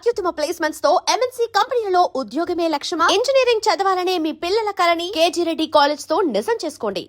అత్యుత్తమ ప్లేస్మెంట్స్ తో ఎంఎన్సీ కంపెనీలలో ఉద్యోగమే లక్ష్యమా? ఇంజనీరింగ్ చదవాలనే మీ పిల్లల కలని కేజీ రెడ్డి కాలేజ్ తో నిజం చేసుకోండి.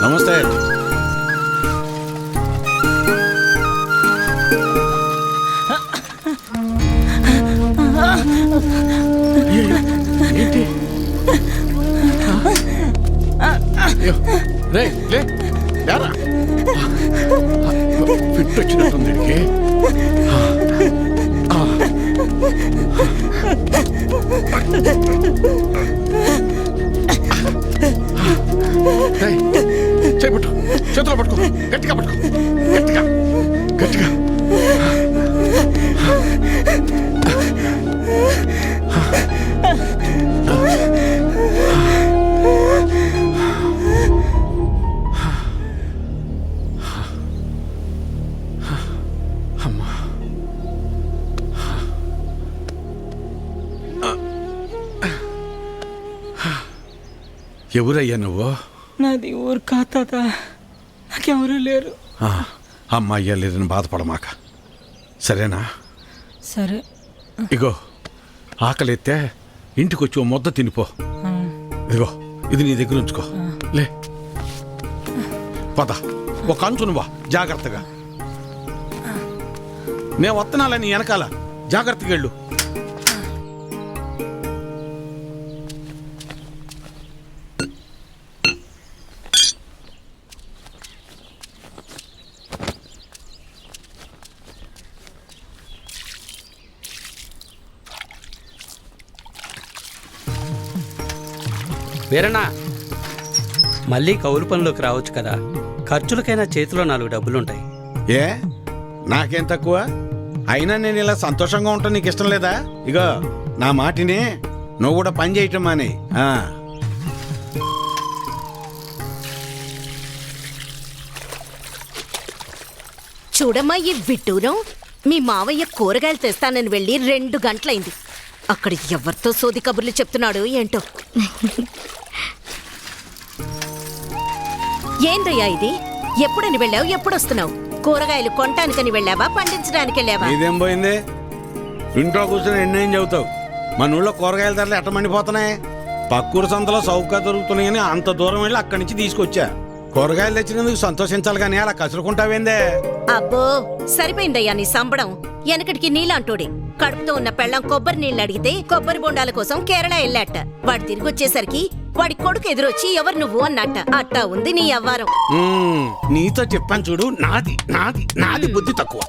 నమస్తే. ఏంటి? రే లే లేరా, ఫిట్ వచ్చినట్టుంది. చేపట్టు, చేతిలో పట్టుకో, గట్టిగా పట్టుకో, గట్టిగా గట్టిగా. అమ్మా, ఎవరయ్యా నువ్వు? నాది ఊరు కాత, నాకెవరూ లేరు. అమ్మాయ్యా లేదని బాధపడమాక, సరేనా? సరే. ఇగో ఆకలిస్తే ఇంటికి వచ్చి ఓ ముద్ద తినిపో. ఇదిగో ఇది నీ దగ్గర ఉంచుకో. లే పద, ఒక అంచునువా జాగ్రత్తగా. నేను వత్తనాలని వెనకాల జాగ్రత్తగా వెళ్ళు. వీరన్నా మళ్ళీ కౌలు పనిలోకి రావచ్చు కదా, ఖర్చులకైనా చేతిలో 4 డబ్బులుంటాయి. ఏ నాకేం తక్కువ? అయినా నేను ఇలా సంతోషంగా ఉంటాను నీకు ఇష్టం లేదా? ఇగో నా మాటిని నువ్వు కూడా పని చేయటం మానే. చూడమ్మా ఈ విడ్డూరం, మీ మావయ్య కూరగాయలు తెస్తానని వెళ్ళి 2 గంటలైంది. అక్కడ ఎవరితో సోది కబుర్లు చెప్తున్నాడు ఏంటో. ఏందయ్యా ఇది? ఎప్పుడని వెళ్ళావు, ఎప్పుడొస్తున్నావు? కూరగాయలు కొనటానికని వెళ్ళావా, పండించడానికి వెళ్ళావా? ఇదేం పోయింది? ఇంట్లో కూర్చొని ఎన్నేం చెబుతావు? మన ఊళ్ళో కూరగాయల ధరలు ఎట్ట మండిపోతున్నాయి. పక్కూరు సంతలో సౌకర్యం దొరుకుతున్నాయని అంత దూరం వెళ్ళి అక్కడి నుంచి తీసుకొచ్చా. కూరగాయలు తెచ్చినందుకు సంతోషించాలి కానీ అలా కసురుకుంటావేందే? అబ్బో సరిపోయిందయ్యా నీ సంబడం. వెనకటికి నీలాంటోడే కడుపుతో ఉన్న పెళ్ళం కొబ్బరి నీళ్ళు అడిగితే కొబ్బరి బొండాల కోసం కేరళ వెళ్ళాట. వాడు తిరిగి వచ్చేసరికి వాడి కొడుకు ఎదురొచ్చి ఎవరు నువ్వు అన్నట్ట. అట్టా ఉంది నీ అవ్వారం. నీతో చెప్పాను చూడు, నాది నాది నాది బుద్ధి తక్కువ.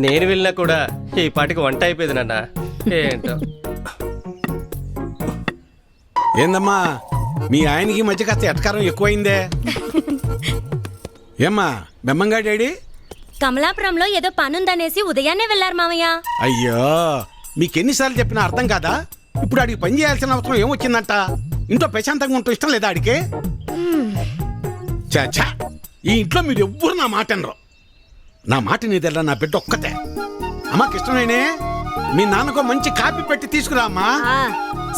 నేను వెళ్ళినా కూడా ఈ పాటికి వంట అయిపోయింది నాన్న. ఏంటో ఏందమ్మా మీ ఆయనకి మధ్య కాస్త ఎటకారం ఎక్కువైందే? ఏమ్మా బెమ్మంగా డాడీ? కమలాపురంలో ఏదో పనుందనేసి ఉదయాన్నే వెళ్లారు మామయ్య. అయ్యో మీకెన్నిసార్లు చెప్పినా అర్థం కాదా? ఇప్పుడు ఆడికి పని చేయాల్సిన అవసరం ఏమొచ్చిందంట? ఇంట్లో ప్రశాంతంగా ఉంటూ ఇష్టం లేదా ఆడికి? చాచా ఈ ఇంట్లో మీరు ఎవ్వరు నా మాట అనరు. నా మాట నీదెల్లా నా బిడ్డ ఒక్కతే. అమ్మకి ఇష్టమేనే మీ నాన్నకు మంచి కాపీ పెట్టి తీసుకురా అమ్మా.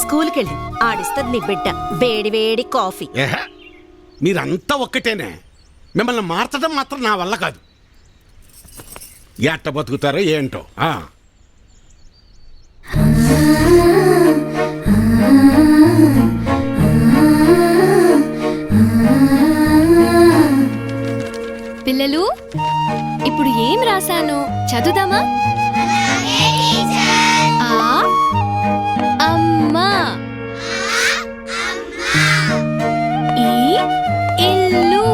స్కూల్కి వెళ్ళి ఆడిస్తుంది నీ బిడ్డ వేడి వేడి కాఫీ. ఏహే మీరంతా ఒక్కటేనే. మిమ్మల్ని మార్చడం మాత్రం నా వల్ల కాదు. ఎట్ట బతుకుతారో ఏంటో. పిల్లలు ఇప్పుడు ఏం రాశాను చదువుదామా? అమ్మా, ఈ ఇల్లు,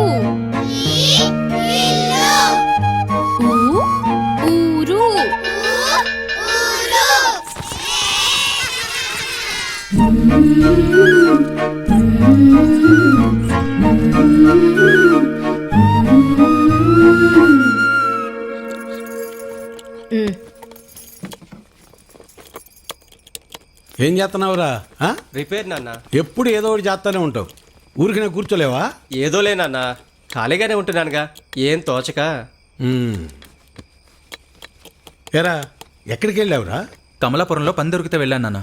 ఊరు, ఏం చేస్తున్నావురా? రిపేర్ నాన్న. ఎప్పుడు ఏదో ఒకటి చేస్తానే ఉంటావు. ఊరికి నేను కూర్చోలేవా? ఏదోలే నాన్న, ఖాళీగానే ఉంటున్నానుగా, ఏం తోచక. ఏరా ఎక్కడికి వెళ్ళావురా? కమలాపురంలో పని దొరికితే వెళ్ళాను నాన్న.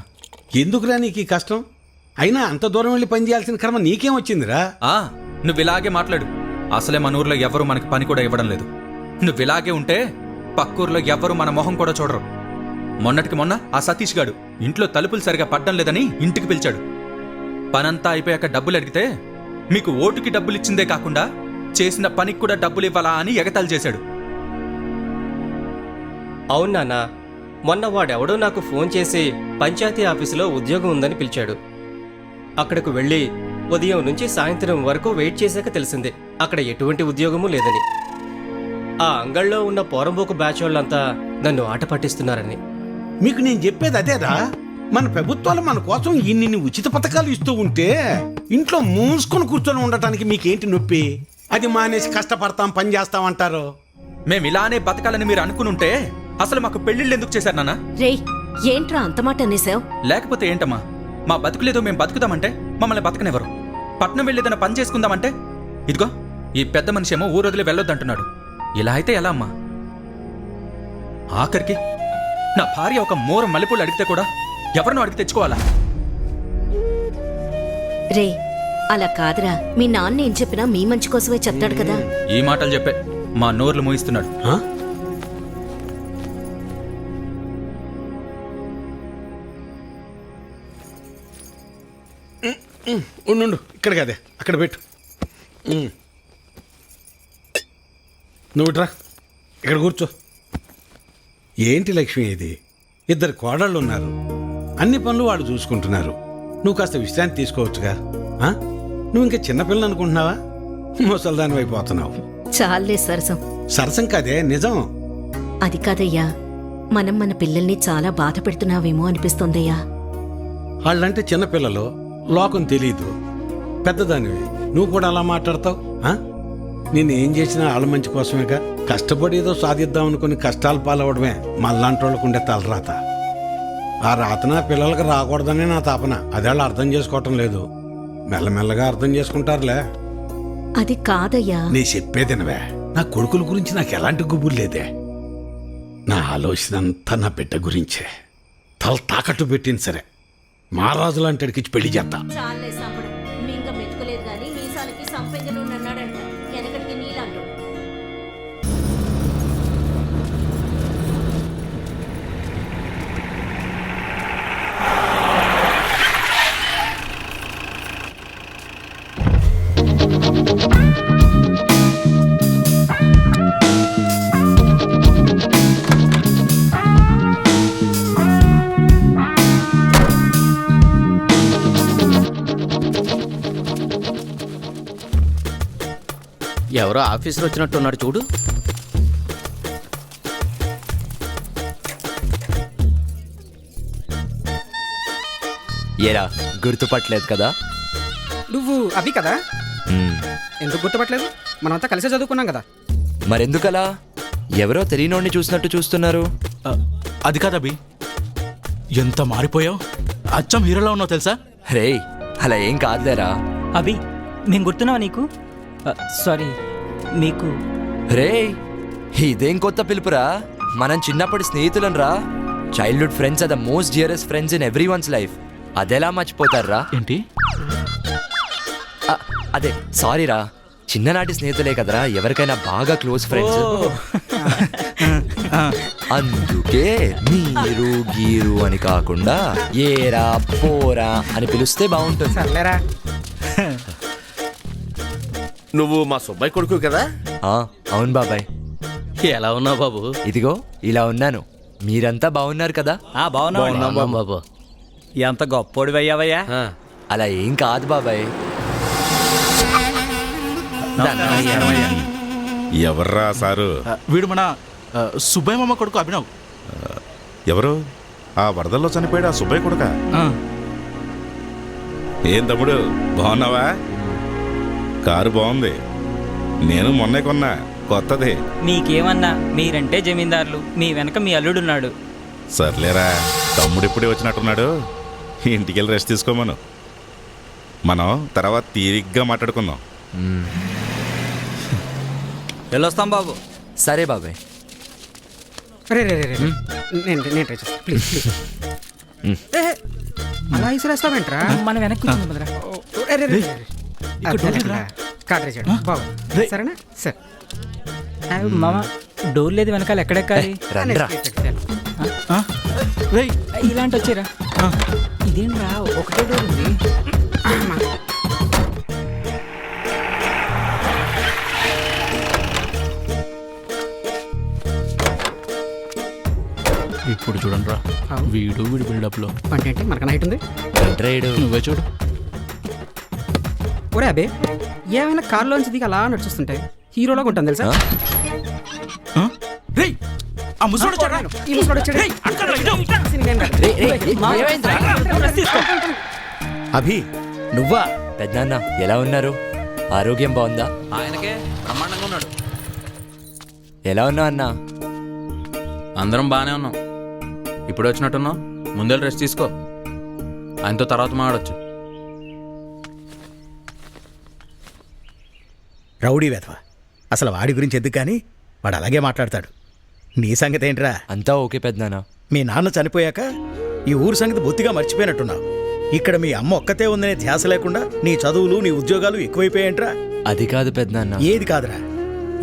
ఎందుకురా నీకు ఈ కష్టం? అయినా అంత దూరం వెళ్ళి పని చేయాల్సిన కర్మ నీకేం వచ్చిందిరా? నువ్వు ఇలాగే మాట్లాడు. అసలే మన ఊర్లో ఎవరు మనకి పని కూడా ఇవ్వడం లేదు. నువ్వు ఇలాగే ఉంటే పక్కూర్లో ఎవ్వరు మన మొహం కూడా చూడరు. మొన్నటికి మొన్న ఆ సతీష్ గాడు ఇంట్లో తలుపులు సరిగా పడ్డం లేదని ఇంటికి పిలిచాడు. పనంతా అయిపోయాక డబ్బులు అడిగితే మీకు ఓటుకి డబ్బులు ఇచ్చిందే కాకుండా చేసిన పనికి కూడా డబ్బులు ఇవ్వాలా అని ఎగతాళి చేశాడు. అవును నాన్న, మొన్న వాడెవడో నాకు ఫోన్ చేసి పంచాయతీ ఆఫీసులో ఉద్యోగం ఉందని పిలిచాడు. అక్కడకు వెళ్ళి ఉదయం నుంచి సాయంత్రం వరకు వెయిట్ చేశాక తెలిసింది అక్కడ ఎటువంటి ఉద్యోగమూ లేదని. ఆ అంగళ్ళలో ఉన్న పోరంబోకు బ్యాచ్ వాళ్ళంతా నన్ను ఆట పట్టిస్తున్నారని. మీకు నేను చెప్పేది అదేరా. మన ప్రభుత్వాలు మన కోసం ఇన్ని ఉచిత పథకాలు ఇస్తూ ఉంటే ఇంట్లో మూసుకొని కూర్చొని ఉండటానికి మీకేంటి నొప్పి? అది మానేసి కష్టపడతాం పని చేస్తాం అంటారు. మేము ఇలానే బతకాలని మీరు అనుకునుంటే అసలు మాకు పెళ్లిళ్ళు ఎందుకు చేశారు నాన్న? రేయ్ ఏంట్రా అంత మాట అనేసావు? లేకపోతే ఏంటమ్మా, మా బతుకులేదో మేము బతుకుదామంటే మమ్మల్ని బతకనివ్వరు. పట్నం వెళ్ళేదన్న పని చేసుకుందామంటే ఇదిగో ఈ పెద్ద మనిషి ఏమో ఊరు వదిలి వెళ్ళొద్దంటున్నాడు. ఇలా అయితే ఎలా అమ్మా? ఆఖరికి నా భార్య ఒక మూర మల్లెపూలు అడిగితే కూడా ఎవరినో అడిగి తెచ్చుకోవాలా? రే అలా కాదురా, మీ నాన్న ఏం చెప్పినా మీ మంచి కోసమే చెప్తాడు కదా. ఈ మాటలు చెప్పే మా నోర్లు మోయిస్తున్నాడు. ఉండు ఇక్కడ కదే అక్కడ పెట్టు. నువ్వు రా ఇక్కడ కూర్చో. ఏంటి లక్ష్మి ఇది? 2 కోడళ్ళు ఉన్నారు. అన్ని పనులు వాళ్ళు చూసుకుంటున్నారు. నువ్వు కాస్త విశ్రాంతి తీసుకోవచ్చుగా. నువ్వు ఇంకా చిన్నపిల్లని అనుకుంటున్నావా? ముసల్దాని అయిపోతున్నావు. చాలే సరసం. సరసం కాదే నిజం. అది కాదయ్యా, మనం మన పిల్లల్ని చాలా బాధ పెడుతున్నావేమో అనిపిస్తోందయ్యా. వాళ్ళంటే చిన్నపిల్లలు, లోకం తెలీదు. పెద్దదానివి నువ్వు కూడా అలా మాట్లాడతావు? నేను ఏం చేసినా వాళ్ళ మంచి కోసమేగా. కష్టపడి ఏదో సాధిద్దాం అనుకుని కష్టాలు పాలవడమే మళ్ళాంటి వాళ్ళకు ఉండే తలరాత. ఆ రాతన పిల్లలకి రాకూడదనే నా తాపన. అదే వాళ్ళు అర్థం చేసుకోవటం లేదు. మెల్లమెల్లగా అర్థం చేసుకుంటారులే. అది కాదయ్యా. నీ చెప్పేదినవే. నా కొడుకుల గురించి నాకు ఎలాంటి గుబులు లేదే. నా ఆలోచన అంతా నా బిడ్డ గురించే. తల తాకట్టు పెట్టింది సరే, మహారాజు లాంటి ఇచ్చి పెళ్లి చేస్తా. చాలే సంపడం. మింగ మెతుకులేదు గాని మీసాలకి సంపెంగలు అన్నాడంట. వెనకటికి నీలాంటోడు. ఎవరో ఆఫీసర్ వచ్చినట్టున్నాడు చూడు. ఏరా గుర్తుపట్టలేదు కదా? నువ్వు అవి కదా? ఎందుకు గుర్తుపట్టలేదు? మనమంతా కలిసే చదువుకున్నాం కదా. మరెందుకలా ఎవరో తెలియనోడిని చూసినట్టు చూస్తున్నారు? అది కాదబి, ఎంత మారిపోయావు. అచ్చం హీరోలా ఉన్నావు తెలుసా? రే అలా ఏం కాదులేరా. అభి, మేము గుర్తున్నావా నీకు? సారీ, మీకు. రే ఇదేం కొత్త పిలుపురా? మనం చిన్నప్పటి స్నేహితులం రా. Childhood friends are the most dearest friends in everyone's life. అదెలా మర్చిపోతారా? ఏంటి? అదే సారీ రా, చిన్ననాటి స్నేహితులే కదరా ఎవరికైనా బాగా క్లోజ్ ఫ్రెండ్స్. అందుకే మీరు గీరు అని కాకుండా ఏరా పోరా అని పిలిస్తే బాగుంటుంది. సర్లేరా. నువ్వు మా సుబ్బయ్య కొడుకు కదా? అవును బాబాయ్. ఎలా ఉన్నావు బాబు? ఇదిగో ఇలా ఉన్నాను. మీరంతా బాగున్నారు కదా? బాగున్నాం బాబు. ఎంత గొప్పోడు అయ్యావయ్యా. అలా ఏం కాదు బాబాయ్. ఎవర్రా సారు? వీడు మన సుబ్బయ్య మామ కొడుకు అభినవ్. ఎవరు? ఆ వరదల్లో చనిపోయాడు ఆ సుబ్బయ్య కొడుక? ఏం తమ్ముడు బాగున్నావా? కారు బాగుంది, నేను మొన్నే కొన్నా, కొత్తది. మీకేమన్నా, మీరంటే జమీందారులు, మీ వెనక మీ అల్లుడున్నాడు. సర్లేరా, తమ్ముడు ఇప్పుడే వచ్చినట్టున్నాడు. ఇంటికెళ్ళి రెస్ట్ తీసుకోమను. మనం తర్వాత తీరిగ్గా మాట్లాడుకుందాం. వెళ్ళొస్తాం బాబు. సరే బాబాయ్. రే రే రే రే. నేను ట్రై చేస్తాను. Please please. అలా ఇసిరేస్తావేంట్రా? మనం వెనక్కి కార్ రేసాడు బాబు. సరేనా? సరే మామ, డోర్ లేదు వెనకాల, ఎక్కడెక్కాలి? రండ్రా. ఇలాంటి వచ్చారా? ఇదేంట్రా ఒకటే డోర్ ఉంది. ఇప్పుడు చూడండి రా, వీడి బిల్డప్ లో అంటే మనకన్నా హైట్ ఉంది. నువ్వే చూడు. ఒరే అబే, ఏమైనా కార్లోంచి దిగి అలా నడుచుస్తుంటే హీరోలాగా ఉంటుంది తెలుసా? అభి నువ్వా? పెద్దనాన్న ఎలా ఉన్నారు? ఆరోగ్యం బాగుందా? ఆయనకే బ్రహ్మాండంగా ఉన్నాడు. ఎలా ఉన్నావు అన్నా? అందరం బాగానే ఉన్నాం. ఇప్పుడు వచ్చినట్టున్నావు, ముందే రెస్ట్ తీసుకో. ఆయనతో తర్వాత మాట్లాడొచ్చు. రౌడీ వెధవ, అసలు వాడి గురించి ఎందుకు కానీ వాడు అలాగే మాట్లాడతాడు. నీ సంగతి ఏంట్రా? అంతా ఓకే పెద్దనాన్న. మీ నాన్న చనిపోయాక ఈ ఊరు సంగతి బొత్తిగా మర్చిపోయినట్టున్నావు. ఇక్కడ మీ అమ్మ ఒక్కతే ఉందనే ధ్యాస లేకుండా నీ చదువులు నీ ఉద్యోగాలు ఎక్కువైపోయాయంట్రా. అది కాదు పెద్దనాన్న. ఏది కాదురా,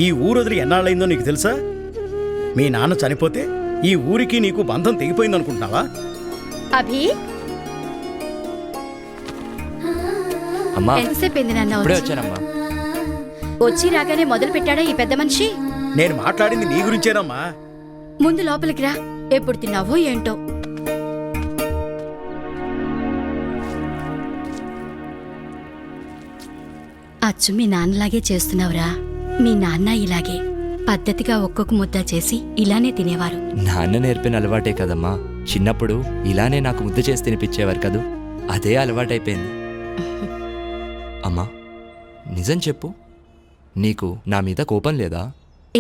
ఈ ఊరు వదిలి ఎన్నాళ్ళైందో నీకు తెలుసా? మీ నాన్న చనిపోతే ఈ ఊరికి నీకు బంధం తెగిపోయిందనుకుంటున్నావా? అభి, అమ్మా ఎంతసేపు అయింది నాన్న ఇప్పుడే వచ్చానమ్మా. వచ్చి రాగానే మొదలు పెట్టాడా ఈ పెద్ద మనిషి? నేను మాట్లాడింది నీ గురించేనమ్మా. ముందు లోపలికి రా. ఎప్పుడు తిన్నావో ఏంటో. అచ్చు మీ నాన్నలాగే చేస్తున్నావురా. మీ నాన్న ఇలాగే. పద్ధతిగా ఒక్కొక్క ముద్ద చేసి ఇలానే తినేవారు. నాన్న నేర్పిన అలవాటే కదమ్మా. చిన్నప్పుడు ఇలానే నాకు ముద్ద చేసి తినిపించేవారు కదూ, అదే అలవాటైపోయింది. అమ్మా నిజం చెప్పు, నీకు నా మీద కోపం లేదా?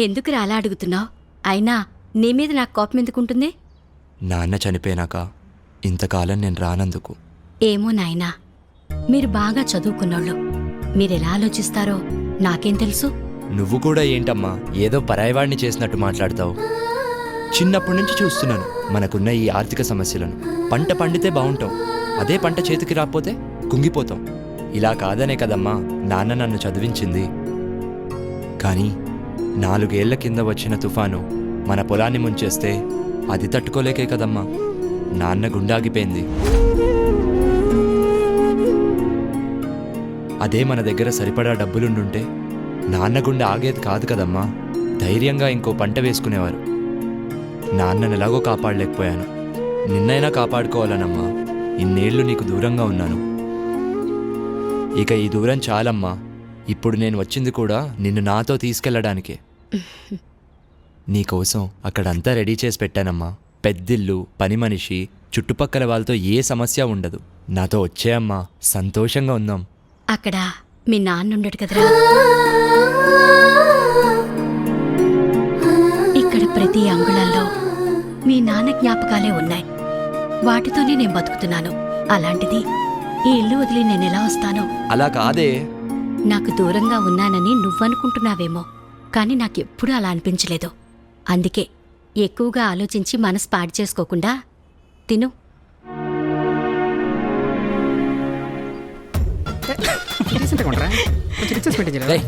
ఎందుకు అలా అడుగుతున్నావు? అయినా నీ మీద నాకు కోపం ఎందుకుంటుంది? నాన్న చనిపోయినాక ఇంతకాలం నేను రానందుకు. ఏమో నాయనా, మీరు బాగా చదువుకున్నోళ్ళు, మీరెలా ఆలోచిస్తారో నాకేం తెలుసు? నువ్వు కూడా ఏంటమ్మా ఏదో పరాయివాడిని చేసినట్టు మాట్లాడతావు? చిన్నప్పటి నుంచి చూస్తున్నాను మనకున్న ఈ ఆర్థిక సమస్యలను. పంట పండితే బాగుంటాం, అదే పంట చేతికి రాకపోతే కుంగిపోతాం. ఇలా కాదనే కదమ్మా నాన్న నన్ను చదివించింది. కానీ 4 ఏళ్ల కింద వచ్చిన తుఫాను మన పొలాన్ని ముంచేస్తే అది తట్టుకోలేకే కదమ్మా నాన్న గుండాగిపోయింది. అదే మన దగ్గర సరిపడా డబ్బులుండుంటే నాన్న గుండె ఆగేది కాదు కదమ్మా. ధైర్యంగా ఇంకో పంట వేసుకునేవారు. నాన్నను ఎలాగో కాపాడలేకపోయాను, నిన్నైనా కాపాడుకోవాలనమ్మా ఇన్నేళ్లు నీకు దూరంగా ఉన్నాను. ఇక ఈ దూరం చాలమ్మా. ఇప్పుడు నేను వచ్చింది కూడా నిన్ను నాతో తీసుకెళ్లడానికే. నీకోసం అక్కడంతా రెడీ చేసి పెట్టానమ్మా. పెద్దిల్లు, పని మనిషి, చుట్టుపక్కల వాళ్ళతో ఏ సమస్య ఉండదు. నాతో వచ్చేయమ్మా, సంతోషంగా ఉందాం. అక్కడ మీ నాన్నుండడు కదరా. ఇక్కడ ప్రతి అంగుళంలో మీ నాన్న జ్ఞాపకాలే ఉన్నాయి. వాటితోనే నేను బతుకుతున్నాను. అలాంటిది ఈ ఇల్లు వదిలి నేనెలా వస్తానో? అలా కాదే. నాకు దూరంగా ఉన్నానని నువ్వనుకుంటున్నావేమో, కానీ నాకెప్పుడూ అలా అనిపించలేదు. అందుకే ఎక్కువగా ఆలోచించి మనసు పాడు చేసుకోకుండా తిను. డీసెంట్గా ఉండరా? కొంచెం రిచెస్ మెయింటైన్ చేయాలి.